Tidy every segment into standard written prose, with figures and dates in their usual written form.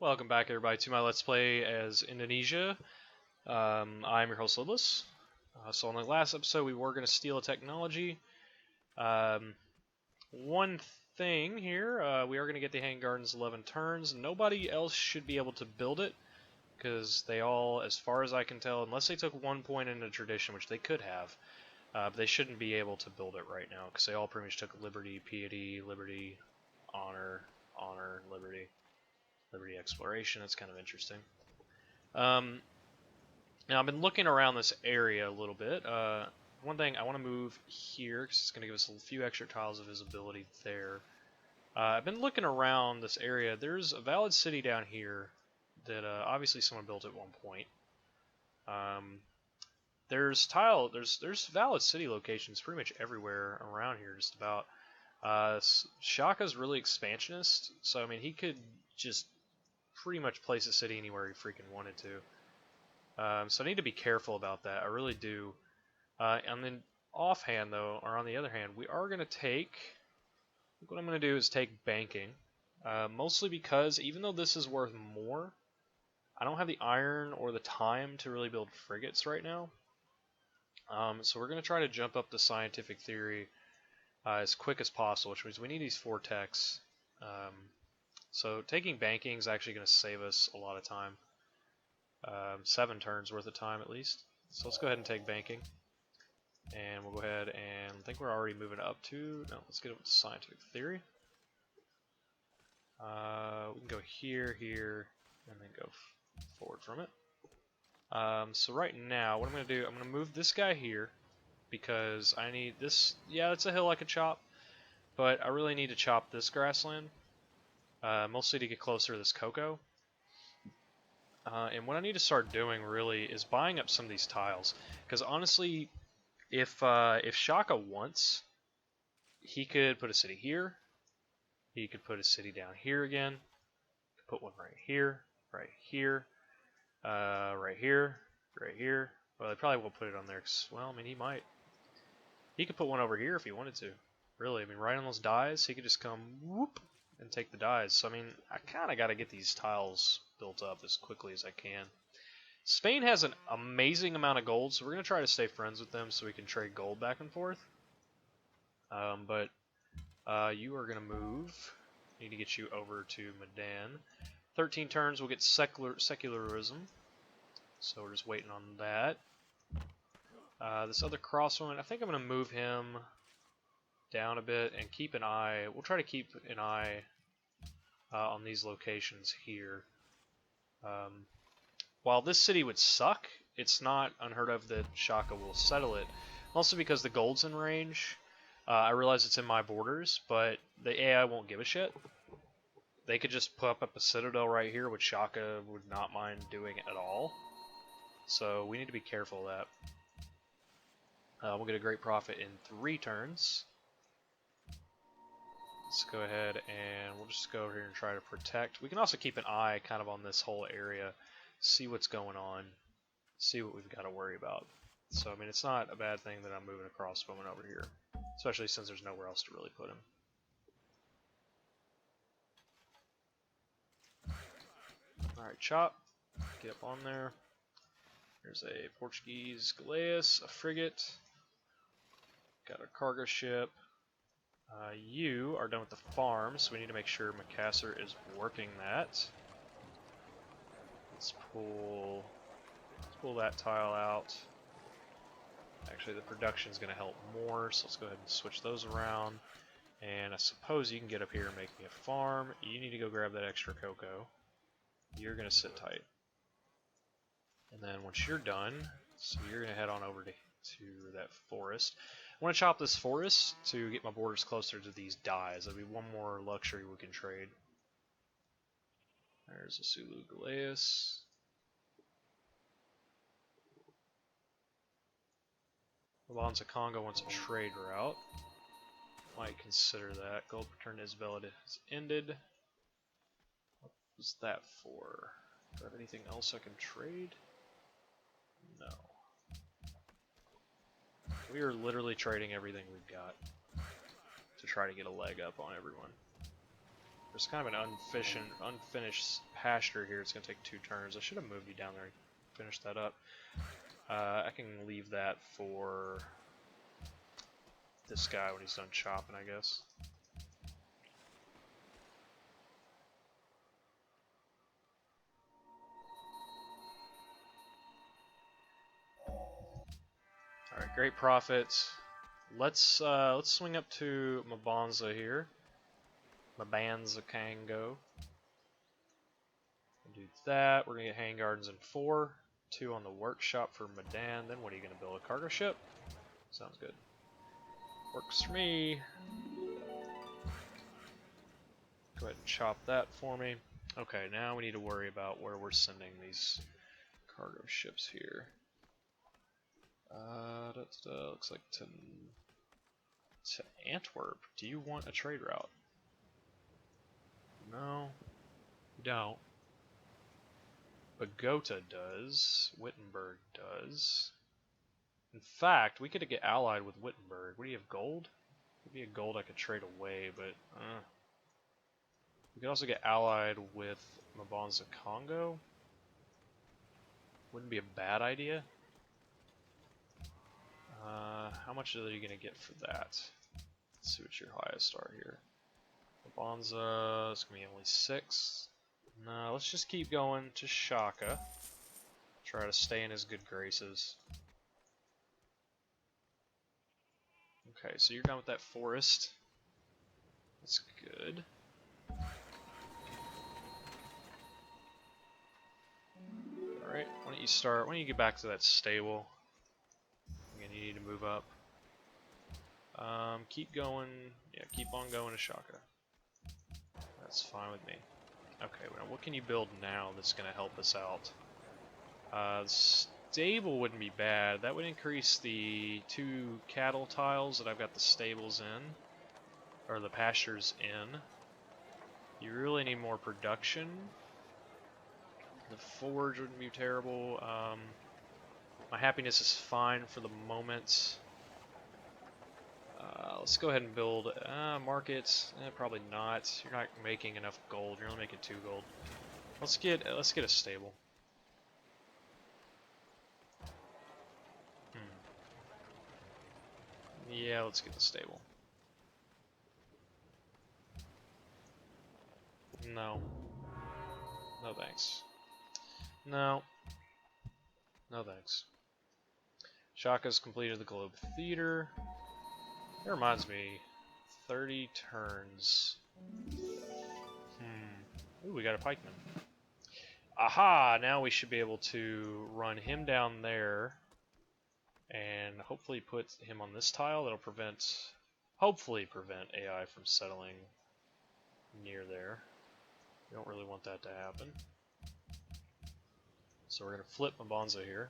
Welcome back, everybody, to my Let's Play as Indonesia. I'm your host, Lidless. So on the last episode, we were going to steal a technology. One thing here, we are going to get the Hanging Gardens 11 turns. Nobody else should be able to build it, because they all, as far as I can tell, unless they took 1 point in a tradition, which they could have, but they shouldn't be able to build it right now, because they all pretty much took Liberty, Piety, Liberty, Honor, Honor, Liberty. Liberty Exploration, that's kind of interesting. Now I've been looking around this area a little bit. One thing, I want to move here because it's going to give us a few extra tiles of visibility there. I've been looking around this area. There's a valid city down here that obviously someone built at one point. There's valid city locations pretty much everywhere around here, just about. Shaka's really expansionist, so I mean he could just pretty much place a city anywhere he freaking wanted to. So I need to be careful about that. I really do. And then offhand, though, or on the other hand, we are going to take... What I'm going to do is take banking. Mostly because, even though this is worth more, I don't have the iron or the time to really build frigates right now. So we're going to try to jump up the scientific theory as quick as possible, which means we need these 4 techs. So taking banking is actually going to save us a lot of time. 7 turns worth of time at least. So let's go ahead and take banking. And we'll go ahead and I think we're already moving up to... No, let's get up to scientific theory. We can go here, here, and then go forward from it. So right now, what I'm going to do, I'm going to move this guy here. Because I need this... Yeah, it's a hill I could chop. But I really need to chop this grassland. Mostly to get closer to this cocoa. And what I need to start doing really is buying up some of these tiles. Because honestly, if Shaka wants, he could put a city here. He could put a city down here again. He could put one right here, right here, right here, right here. Well, they probably won't put it on there. Well, I mean, he might. He could put one over here if he wanted to. Really, I mean, right on those dies, he could just come whoop and take the dies. So I mean, I kind of got to get these tiles built up as quickly as I can. Spain has an amazing amount of gold, so we're going to try to stay friends with them so we can trade gold back and forth. But you are going to move. I need to get you over to Medan. 13 turns, we'll get secularism. So we're just waiting on that. This other crosswind, I think I'm going to move him down a bit and keep an eye. We'll try to keep an eye on these locations here. While this city would suck, it's not unheard of that Shaka will settle it. Also because the gold's in range. I realize it's in my borders, but the AI won't give a shit. They could just put up a citadel right here, which Shaka would not mind doing at all. So we need to be careful of that. We'll get a great profit in 3 turns. Let's go ahead and we'll just go over here and try to protect. We can also keep an eye kind of on this whole area, see what's going on, see what we've got to worry about. So, I mean, it's not a bad thing that I'm moving a crossbowman over here, especially since there's nowhere else to really put him. Alright, chop. Get up on there. There's a Portuguese Galeas, a frigate. Got a cargo ship. You are done with the farm, so we need to make sure Macassar is working that. Let's pull that tile out. Actually, the production is going to help more, so let's go ahead and switch those around. And I suppose you can get up here and make me a farm. You need to go grab that extra cocoa. You're going to sit tight. And then once you're done, so you're going to head on over to that forest. I want to chop this forest to get my borders closer to these dies. That'll be one more luxury we can trade. There's a Sulu Galeas. Alonso Congo wants a trade route. Might consider that. Gold return to Isabella has ended. What was that for? Do I have anything else I can trade? No. We are literally trading everything we've got to try to get a leg up on everyone. There's kind of an unfinished pasture here, it's going to take 2 turns. I should have moved you down there and finished that up. I can leave that for this guy when he's done chopping, I guess. Alright, great profits. Let's swing up to Mabanza here. Mabanza Kango. Do that. We're gonna get hang gardens in 4. 2 on the workshop for Madan. Then what are you gonna build? A cargo ship? Sounds good. Works for me. Go ahead and chop that for me. Okay, now we need to worry about where we're sending these cargo ships here. Looks like to Antwerp. Do you want a trade route? No, you don't. Bogota does. Wittenberg does. In fact, we could get allied with Wittenberg. What do you have, gold? Maybe a gold I could trade away, but we could also get allied with Mabanza Congo. Wouldn't be a bad idea. How much are you going to get for that? Let's see what your highest are here. Mabanza is going to be only 6. No, let's just keep going to Shaka. Try to stay in his good graces. Okay, so you're done with that forest. That's good. Alright, why don't you start, why don't you get back to that stable? Again, you need to move up. Keep going, yeah, keep on going to Shaka. That's fine with me. Okay, well, what can you build now that's going to help us out? The stable wouldn't be bad. That would increase the 2 cattle tiles that I've got the stables in, or the pastures in. You really need more production. The forge wouldn't be terrible. My happiness is fine for the moment. Let's go ahead and build markets. Probably not. You're not making enough gold. You're only making 2 gold. Let's get a stable. Yeah, let's get the stable. No. No thanks. No. No thanks. Shaka's completed the Globe Theater. That reminds me, 30 turns. Ooh, we got a pikeman. Aha! Now we should be able to run him down there and hopefully put him on this tile. That'll hopefully prevent AI from settling near there. We don't really want that to happen. So we're going to flip Mabanza here.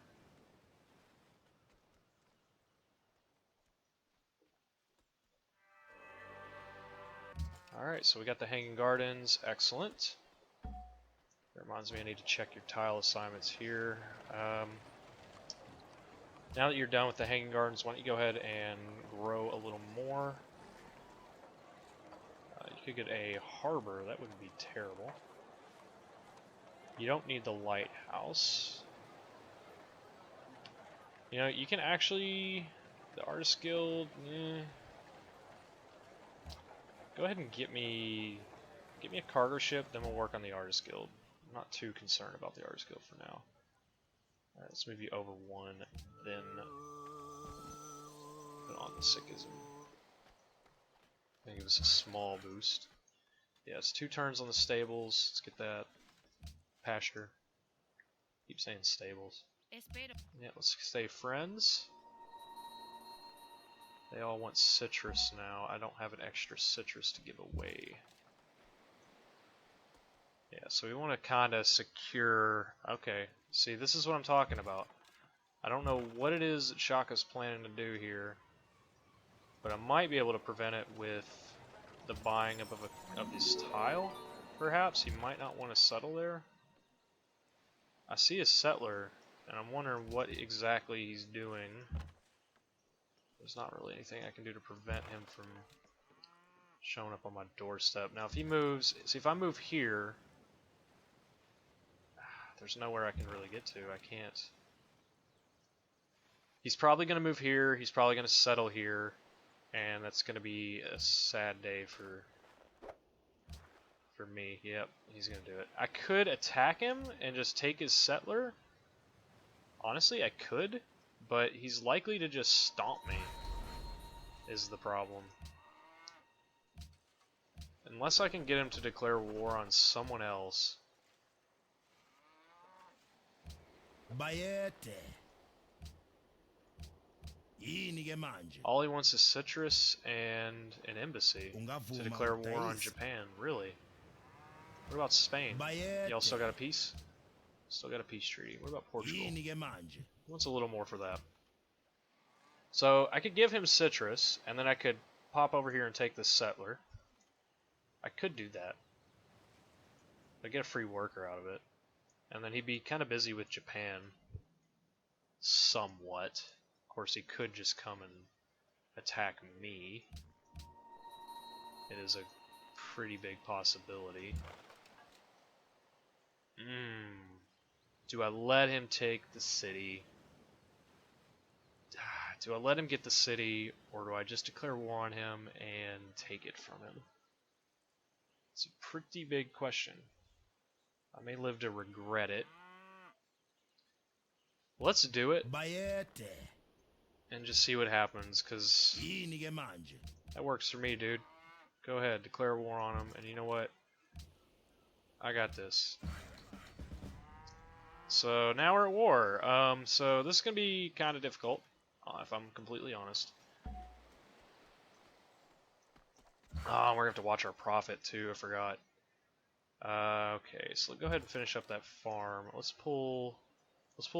Alright, so we got the Hanging Gardens. Excellent. That reminds me I need to check your tile assignments here. Now that you're done with the Hanging Gardens, why don't you go ahead and grow a little more. You could get a harbor. That wouldn't be terrible. You don't need the lighthouse. You know, you can actually... The Artist Guild... Go ahead and get me a cargo ship, then we'll work on the Artist Guild. I'm not too concerned about the Artist Guild for now. Alright, let's move you over 1, then put on the Sikhism. Give us a small boost. Yeah, it's 2 turns on the stables. Let's get that pasture. Keep saying stables. Yeah, let's stay friends. They all want citrus now. I don't have an extra citrus to give away. Yeah, so we want to kind of secure... Okay, see, this is what I'm talking about. I don't know what it is that Shaka's planning to do here, but I might be able to prevent it with the buying up of this tile, perhaps. He might not want to settle there. I see a settler, and I'm wondering what exactly he's doing. There's not really anything I can do to prevent him from showing up on my doorstep. Now if he moves, see if I move here, There's nowhere I can really get to. I can't. He's probably going to move here. He's probably going to settle here. And that's going to be a sad day for me. Yep, he's going to do it. I could attack him and just take his settler. Honestly, I could. But he's likely to just stomp me, is the problem. Unless I can get him to declare war on someone else. All he wants is citrus and an embassy to declare war on Japan. Really? What about Spain? Y'all still got a peace? Still got a peace treaty. What about Portugal? He wants a little more for that. So I could give him citrus, and then I could pop over here and take this settler. I could do that. I'd get a free worker out of it. And then he'd be kind of busy with Japan. Somewhat. Of course, he could just come and attack me. It is a pretty big possibility. Do I let him take the city? Do I let him get the city, or do I just declare war on him and take it from him? It's a pretty big question. I may live to regret it. Let's do it and just see what happens, because that works for me, dude. Go ahead, declare war on him, and you know what? I got this. So now we're at war. So this is going to be kind of difficult, if I'm completely honest. Oh, we're going to have to watch our profit too, I forgot. Okay, so go ahead and finish up that farm. Let's pull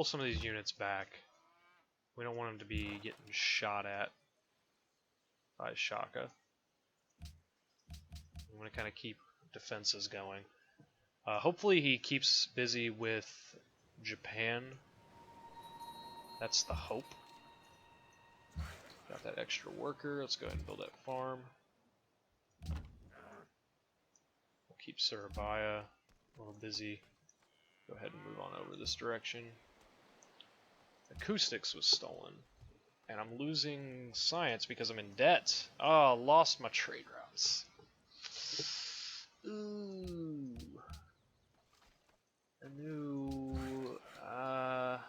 some of these units back. We don't want them to be getting shot at by Shaka. We want to kind of keep defenses going. Hopefully he keeps busy with Japan. That's the hope. Got that extra worker. Let's go ahead and build that farm. We'll keep Surabaya a little busy. Go ahead and move on over this direction. Acoustics was stolen. And I'm losing science because I'm in debt. Oh, lost my trade routes. Ooh. I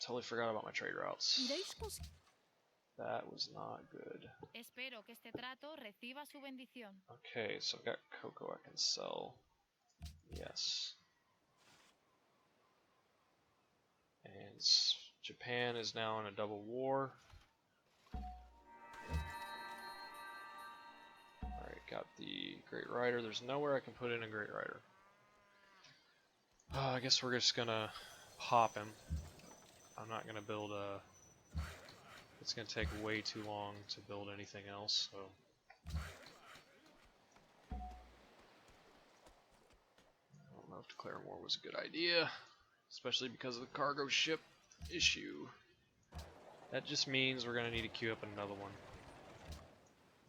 totally forgot about my trade routes. That was not good. Okay, so I've got cocoa I can sell. Yes. And Japan is now in a double war. Alright, got the Great Rider. There's nowhere I can put in a Great Rider. I guess we're just gonna pop him. I'm not gonna build a... It's gonna take way too long to build anything else, so... I don't know if declaring war was a good idea, especially because of the cargo ship issue. That just means we're gonna need to queue up another one.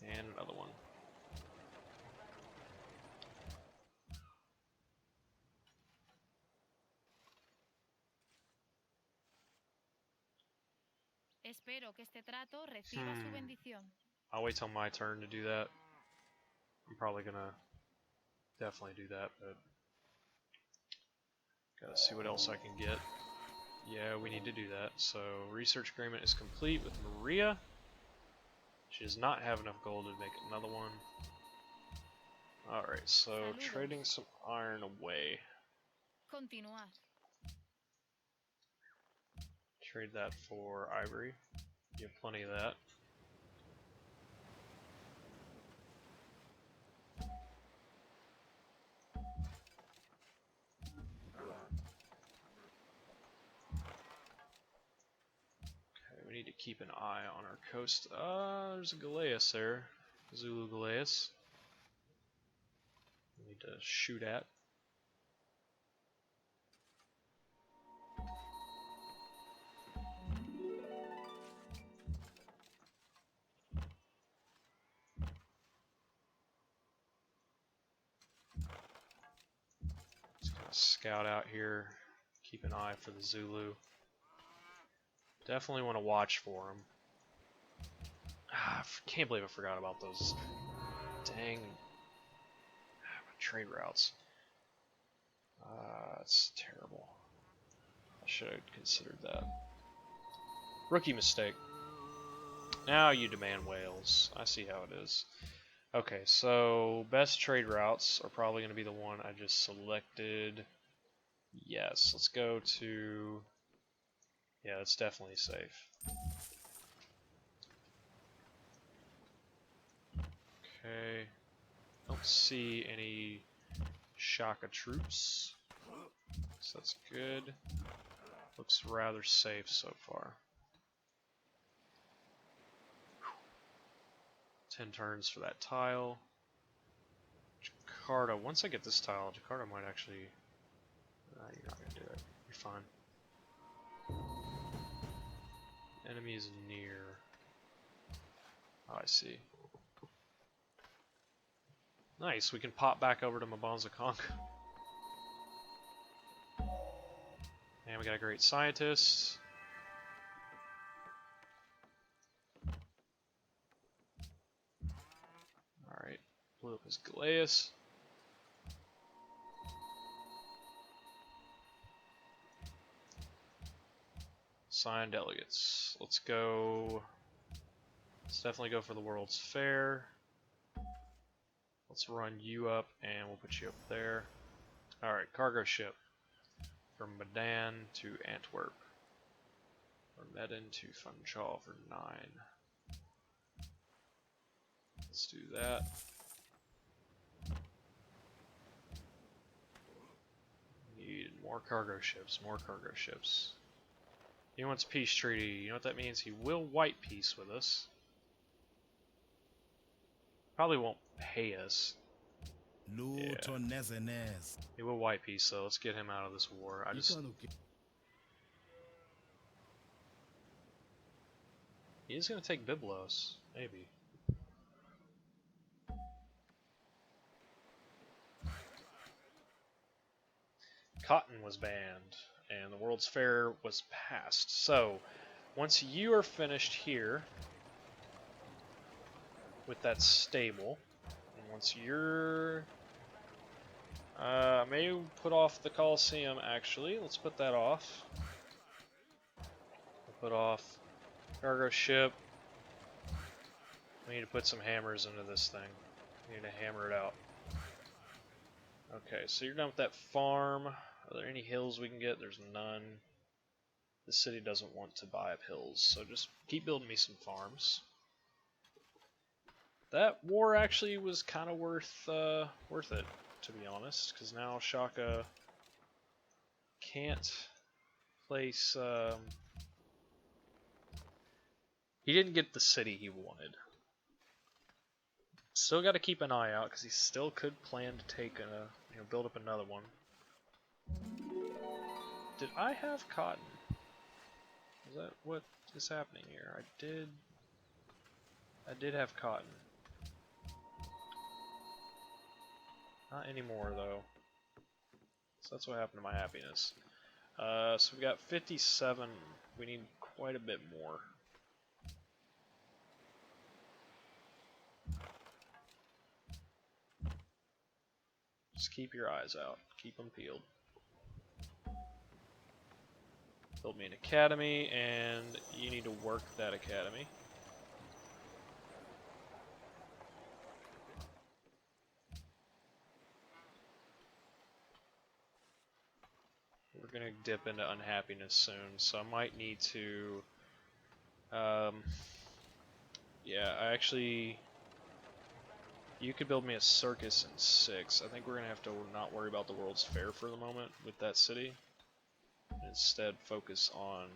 And another one. I'll wait till my turn to do that. I'm probably gonna definitely do that, but gotta see what else I can get. Yeah, we need to do that. So research agreement is complete with Maria. She does not have enough gold to make another one. Alright, so trading some iron away. Trade that for ivory. You have plenty of that. Okay, we need to keep an eye on our coast. There's a Galeas there. Zulu Galeas. We need to shoot at. Scout out here. Keep an eye for the Zulu. Definitely want to watch for him. I can't believe I forgot about those dang trade routes. It's terrible. I should have considered that. Rookie mistake. Now you demand whales. I see how it is. Okay, so best trade routes are probably going to be the one I just selected. Yes, let's go to... Yeah, that's definitely safe. Okay. Don't see any Shaka troops. So that's good. Looks rather safe so far. 10 turns for that tile. Jakarta, once I get this tile, Jakarta might actually... you're not going to do it. You're fine. Enemy is near. Oh, I see. Nice, we can pop back over to Mabanza Conk. And we got a great scientist. Alright, blew up his Galeas. Sign delegates. Let's go. Let's definitely go for the World's Fair. Let's run you up and we'll put you up there. Alright, cargo ship. From Medan to Antwerp. Or Medan to Funchal for 9. Let's do that. Need more cargo ships, more cargo ships. He wants peace treaty. You know what that means? He will white peace with us. Probably won't pay us. Yeah. He will white peace, so let's get him out of this war. He is going to take Byblos, maybe. Cotton was banned, and the World's Fair was passed. So, once you are finished here with that stable, and once you're... maybe put off the Coliseum, actually. Let's put that off. We'll put off cargo ship. We need to put some hammers into this thing. We need to hammer it out. Okay, so you're done with that farm. Are there any hills we can get? There's none. The city doesn't want to buy up hills, so just keep building me some farms. That war actually was kind of worth it, to be honest, because now Shaka can't place... he didn't get the city he wanted. Still got to keep an eye out, because he still could plan to take build up another one. Did I have cotton? Is that what is happening here? I did have cotton. Not anymore though. So that's what happened to my happiness. So we got 57. We need quite a bit more. Just keep your eyes out. Keep them peeled. Build me an academy, and you need to work that academy. We're gonna dip into unhappiness soon, so I might need to... yeah, you could build me a circus in 6. I think we're gonna have to not worry about the World's Fair for the moment with that city. Instead, focus on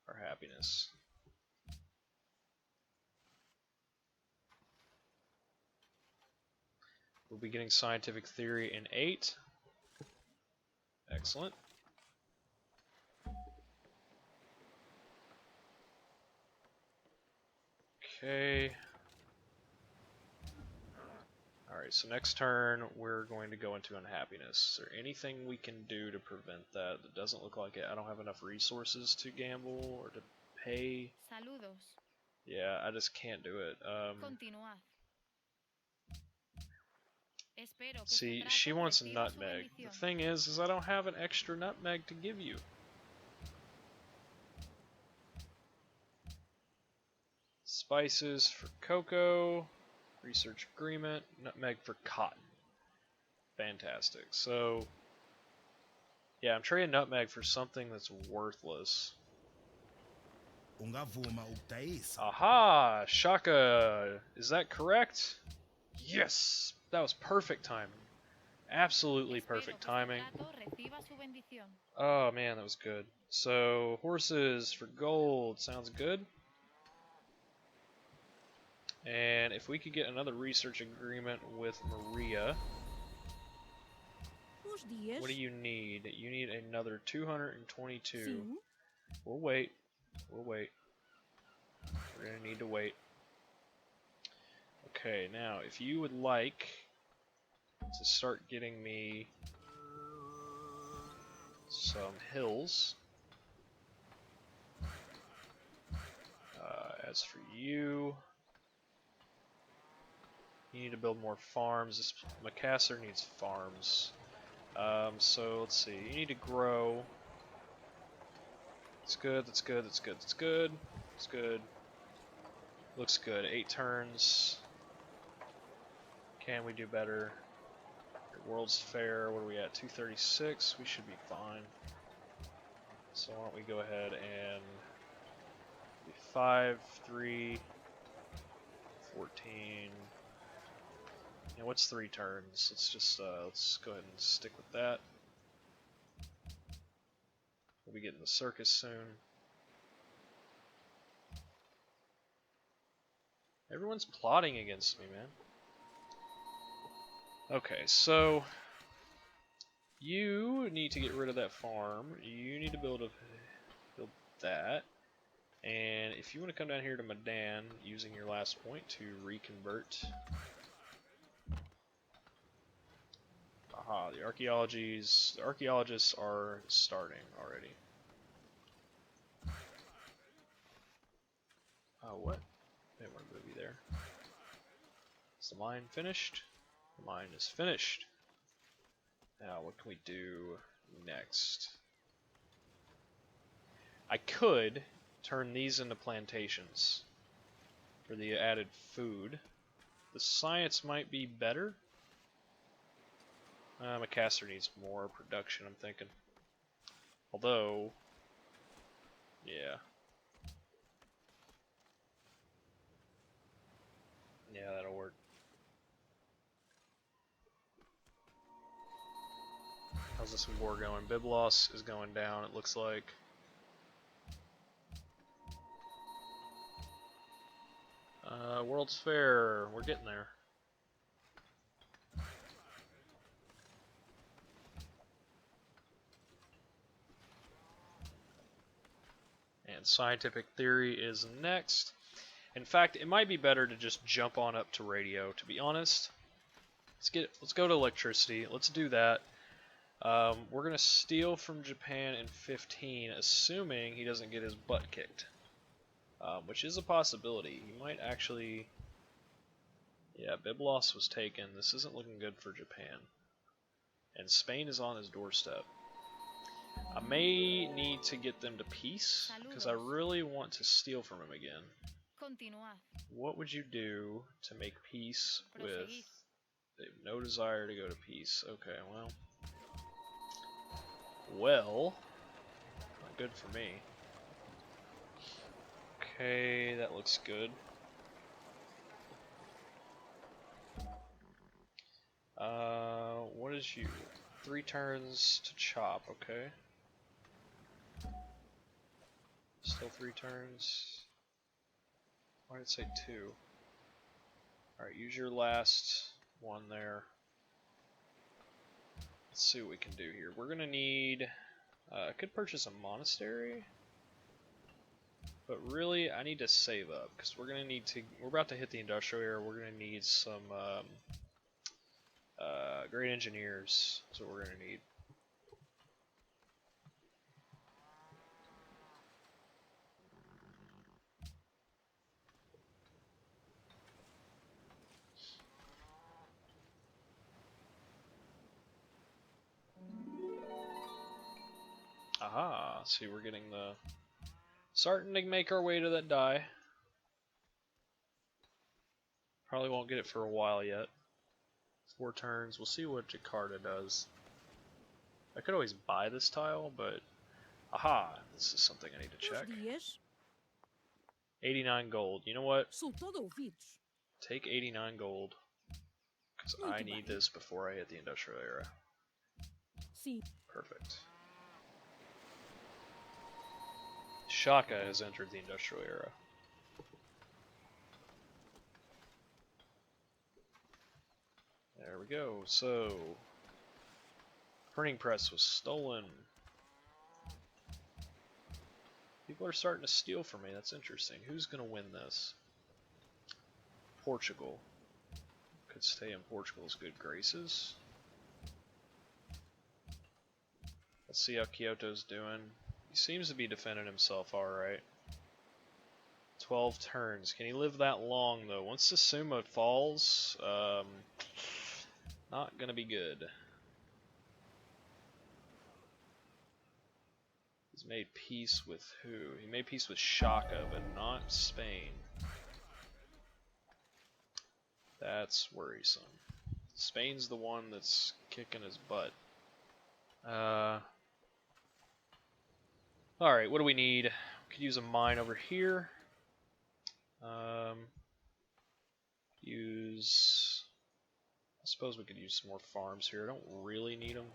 our happiness. We'll be getting scientific theory in 8. Excellent. Okay. Alright, so next turn we're going to go into unhappiness. Is there anything we can do to prevent that? It doesn't look like it. I don't have enough resources to gamble or to pay. Saludos. Yeah, I just can't do it. Continuad. Espero que See, este she trato wants a reciba su nutmeg. The bendición. thing is I don't have an extra nutmeg to give you. Spices for cocoa, research agreement, nutmeg for cotton. Fantastic. So, yeah, I'm trading nutmeg for something that's worthless. Aha! Shaka! Is that correct? Yes! That was perfect timing. Absolutely perfect timing. Oh man, that was good. So, horses for gold. Sounds good. And if we could get another research agreement with Maria. What do you need? You need another 222. We'll wait. We'll wait. We're gonna need to wait. Okay, now if you would like to start getting me some hills. As for you, you need to build more farms. This Macassar needs farms. So let's see. You need to grow. That's good. That's good. That's good. That's good. That's good. Looks good. 8 turns. Can we do better? World's Fair. What are we at? 236. We should be fine. So why don't we go ahead and 5, 3, 14. Yeah, what's 3 turns? Let's just let's go ahead and stick with that. We'll be getting the circus soon. Everyone's plotting against me, man. Okay, so you need to get rid of that farm. You need to build that. And if you want to come down here to Medan using your last point to reconvert. Aha, the archaeologists are starting already. Oh, what? They weren't going to be there. Is the mine finished? The mine is finished. Now, what can we do next? I could turn these into plantations for the added food. The science might be better. Macassar needs more production, I'm thinking. Although, yeah. Yeah, that'll work. How's this war going? Biblos is going down, it looks like. World's Fair, we're getting there. And scientific theory is next. In fact, it might be better to just jump on up to radio, to be honest. Let's go to electricity. Let's do that. We're gonna steal from Japan in 15, assuming he doesn't get his butt kicked. Which is a possibility. He might actually... Yeah, Biblos was taken. This isn't looking good for Japan. And Spain is on his doorstep. I may need to get them to peace, because I really want to steal from him again. What would you do to make peace with... They have no desire to go to peace. Okay, well... Well... Not good for me. Okay, that looks good. What is you? 3 turns to chop, okay. Still 3 turns. Why did it say 2? Alright, use your last one there. Let's see what we can do here. We're gonna need... I could purchase a monastery. But really, I need to save up, because we're gonna need to... We're about to hit the industrial era, we're gonna need some... Great engineers. That's what we're gonna need. Aha, see we're getting the... Starting to make our way to that die. Probably won't get it for a while yet. 4 turns, we'll see what Jakarta does. I could always buy this tile, but... Aha, this is something I need to check. 89 gold, you know what? Take 89 gold. Because I need this before I hit the industrial era. Perfect. Shaka has entered the industrial era. There we go. So, printing press was stolen. People are starting to steal from me. That's interesting. Who's going to win this? Portugal. Could stay in Portugal's good graces. Let's see how Kyoto's doing. He seems to be defending himself alright. 12 turns. Can he live that long, though? Once Susumu falls, not gonna be good. He's made peace with who? He made peace with Shaka, but not Spain. That's worrisome. Spain's the one that's kicking his butt. Alright, what do we need? We could use a mine over here. I suppose we could use some more farms here. I don't really need them.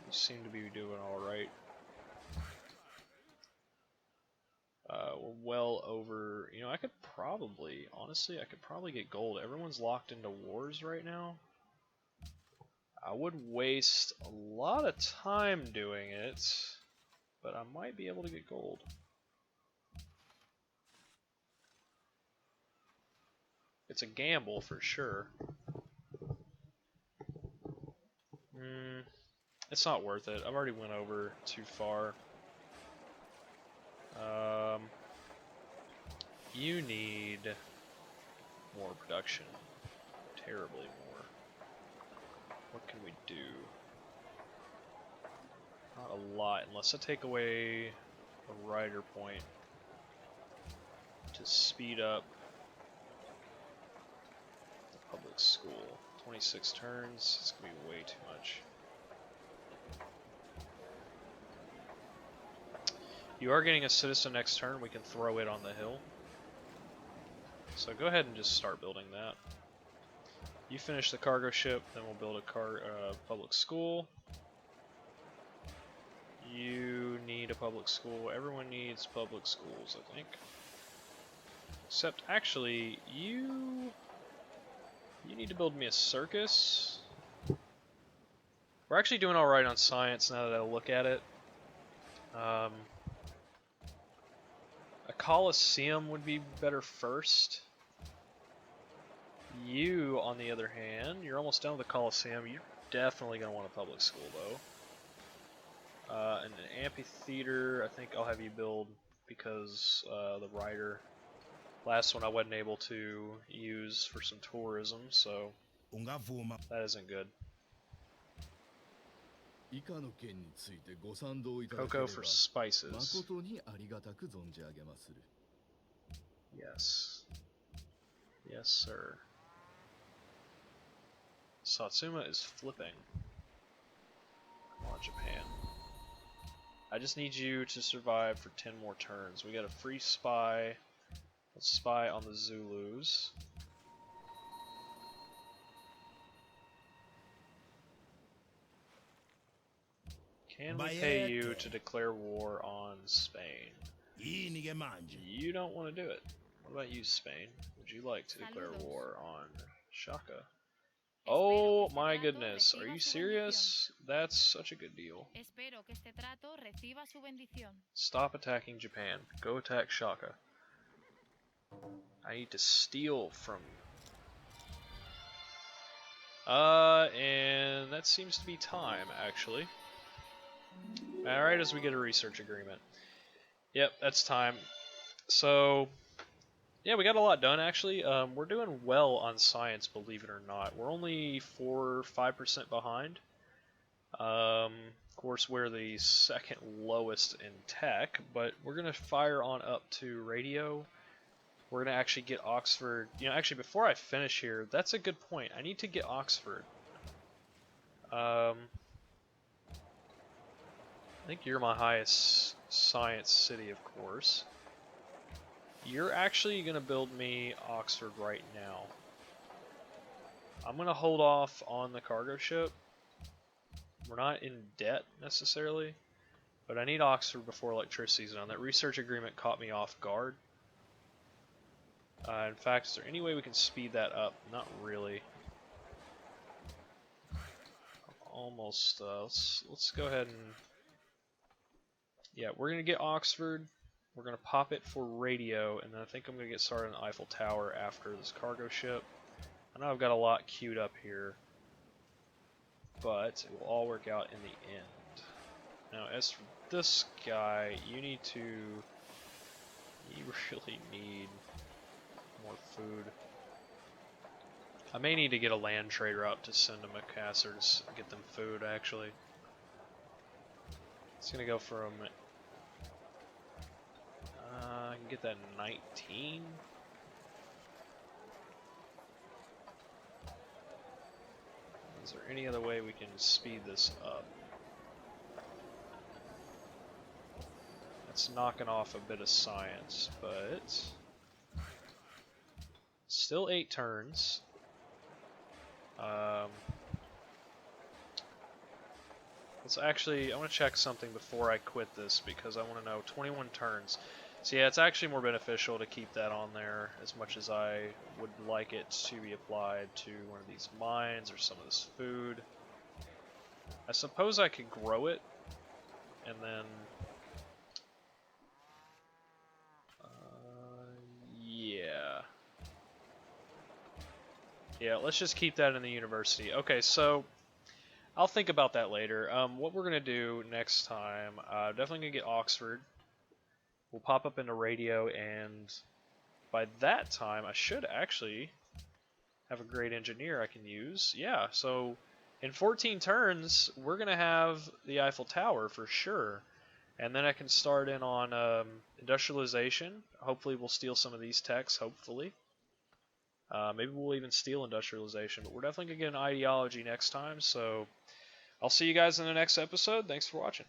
We seem to be doing alright. We're well over... You know, I could probably... Honestly, I could probably get gold. Everyone's locked into wars right now. I would waste a lot of time doing it, but I might be able to get gold. It's a gamble for sure. It's not worth it. I've already went over too far. You need more production. Terribly more. What can we do? Not a lot, unless I take away a rider point to speed up the public school. 26 turns, it's going to be way too much. You are getting a citizen next turn, we can throw it on the hill. So go ahead and just start building that. You finish the cargo ship, then we'll build a public school. You need a public school. Everyone needs public schools, I think. Except, actually, you need to build me a circus. We're actually doing alright on science now that I look at it. A Colosseum would be better first. You, on the other hand, you're almost done with the Colosseum. You're definitely going to want a public school, though. And an amphitheater, I think I'll have you build because the rider. Last one I wasn't able to use for some tourism, so that isn't good. Cocoa for spices. Yes. Yes, sir. Satsuma is flipping. Come on, Japan. I just need you to survive for 10 more turns. We got a free spy. Let's spy on the Zulus. Can we pay you to declare war on Spain? You don't want to do it. What about you, Spain? Would you like to declare war on Shaka? Oh my goodness, are you serious? That's such a good deal. Stop attacking Japan. Go attack Shaka. I need to steal from And that seems to be time, actually. Alright, as we get a research agreement. Yep, that's time. So, yeah, we got a lot done, actually. We're doing well on science, believe it or not. We're only 4 or 5% behind. Of course, we're the second lowest in tech, but we're going to fire on up to radio. We're going to actually get Oxford. You know, actually, before I finish here, that's a good point. I need to get Oxford. I think you're my highest science city, of course. You're actually going to build me Oxford right now. I'm going to hold off on the cargo ship. We're not in debt, necessarily. But I need Oxford before electricity's on. That research agreement caught me off guard. In fact, is there any way we can speed that up? Not really. Almost. Let's go ahead and... Yeah, we're going to get Oxford. We're going to pop it for radio, and then I think I'm going to get started on Eiffel Tower after this cargo ship. I know I've got a lot queued up here, but it will all work out in the end. Now, as for this guy, you need to... You really need more food. I may need to get a land trader out to send to Macassar to get them food, actually. It's going to go from... I can get that 19. Is there any other way we can speed this up? That's knocking off a bit of science, but... Still 8 turns. Let's actually, I want to check something before I quit this because I want to know 21 turns. So yeah, it's actually more beneficial to keep that on there as much as I would like it to be applied to one of these mines or some of this food. I suppose I could grow it and then... yeah. Yeah, let's just keep that in the university. Okay, so... I'll think about that later. What we're going to do next time, definitely going to get Oxford. We'll pop up into radio, and by that time, I should actually have a great engineer I can use. Yeah, so in 14 turns, we're going to have the Eiffel Tower for sure. And then I can start in on industrialization. Hopefully we'll steal some of these techs, hopefully. Maybe we'll even steal industrialization, but we're definitely going to get an ideology next time, so... I'll see you guys in the next episode. Thanks for watching.